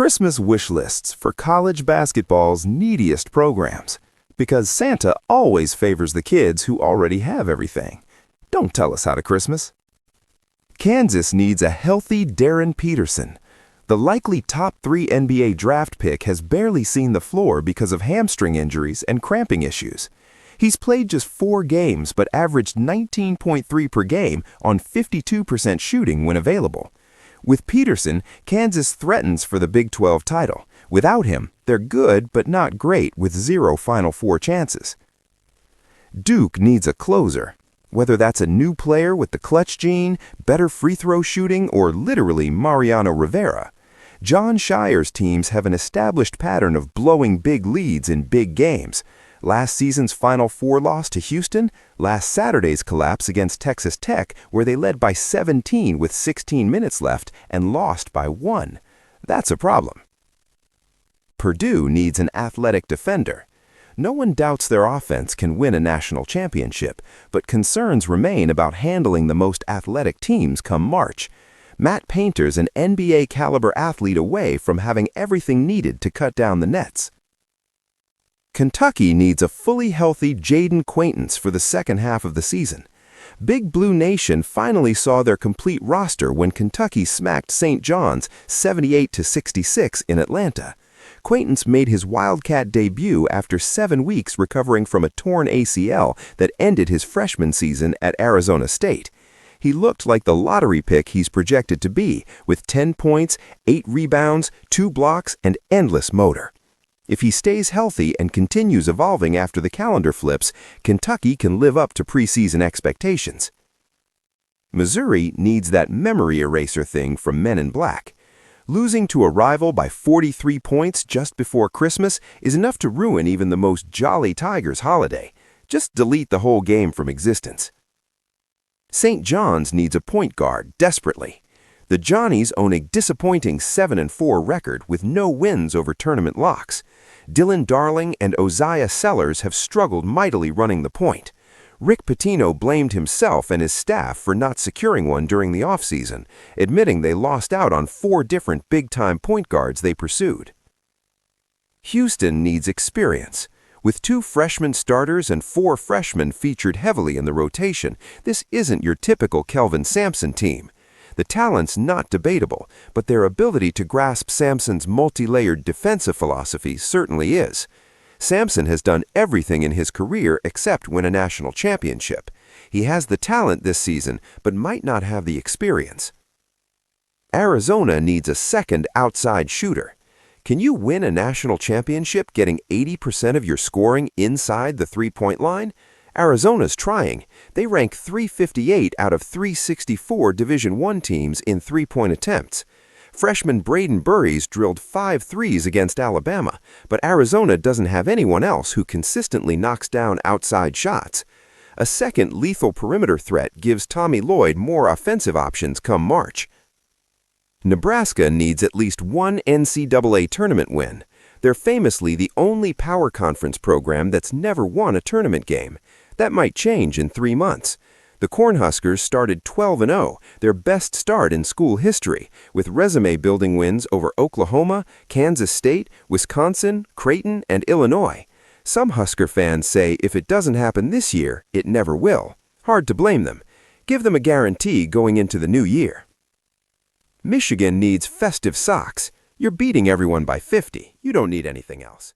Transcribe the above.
Christmas wish lists for college basketball's neediest programs. Because Santa always favors the kids who already have everything. Don't tell us how to Christmas. Kansas needs a healthy Darren Peterson. The likely top 3 NBA draft pick has barely seen the floor because of hamstring injuries and cramping issues. He's played just 4 games but averaged 19.3 per game on 52% shooting when available. With Peterson, Kansas threatens for the Big 12 title. Without him, they're good but not great with 0 Final Four chances. Duke needs a closer. Whether that's a new player with the clutch gene, better free throw shooting, or literally Mariano Rivera, John Shire's teams have an established pattern of blowing big leads in big games. Last season's Final Four loss to Houston, last Saturday's collapse against Texas Tech where they led by 17 with 16 minutes left and lost by 1. That's a problem. Purdue needs an athletic defender. No one doubts their offense can win a national championship, but concerns remain about handling the most athletic teams come March. Matt Painter's an NBA-caliber athlete away from having everything needed to cut down the nets. Kentucky needs a fully healthy Jaden Quaintance for the second half of the season. Big Blue Nation finally saw their complete roster when Kentucky smacked St. John's 78-66 in Atlanta. Quaintance made his Wildcat debut after 7 weeks recovering from a torn ACL that ended his freshman season at Arizona State. He looked like the lottery pick he's projected to be, with 10 points, 8 rebounds, 2 blocks, and endless motor. If he stays healthy and continues evolving after the calendar flips, Kentucky can live up to preseason expectations. Missouri needs that memory eraser thing from Men in Black. Losing to a rival by 43 points just before Christmas is enough to ruin even the most jolly Tigers holiday. Just delete the whole game from existence. St. John's needs a point guard desperately. The Johnnies own a disappointing 7-4 record with no wins over tournament locks. Dylan Darling and Oziah Sellers have struggled mightily running the point. Rick Pitino blamed himself and his staff for not securing one during the offseason, admitting they lost out on 4 different big-time point guards they pursued. Houston needs experience. With 2 freshman starters and 4 freshmen featured heavily in the rotation, this isn't your typical Kelvin Sampson team. The talent's not debatable, but their ability to grasp Sampson's multi-layered defensive philosophy certainly is. Sampson has done everything in his career except win a national championship. He has the talent this season, but might not have the experience. Arizona needs a second outside shooter. Can you win a national championship getting 80% of your scoring inside the three-point line? Arizona's trying. They rank 358 out of 364 Division I teams in three-point attempts. Freshman Braden Burries drilled 5 threes against Alabama, but Arizona doesn't have anyone else who consistently knocks down outside shots. A second lethal perimeter threat gives Tommy Lloyd more offensive options come March. Nebraska needs at least one NCAA tournament win. They're famously the only power conference program that's never won a tournament game. That might change in 3 months. The Cornhuskers started 12-0, their best start in school history, with resume-building wins over Oklahoma, Kansas State, Wisconsin, Creighton, and Illinois. Some Husker fans say if it doesn't happen this year, it never will. Hard to blame them. Give them a guarantee going into the new year. Michigan needs festive socks. You're beating everyone by 50. You don't need anything else.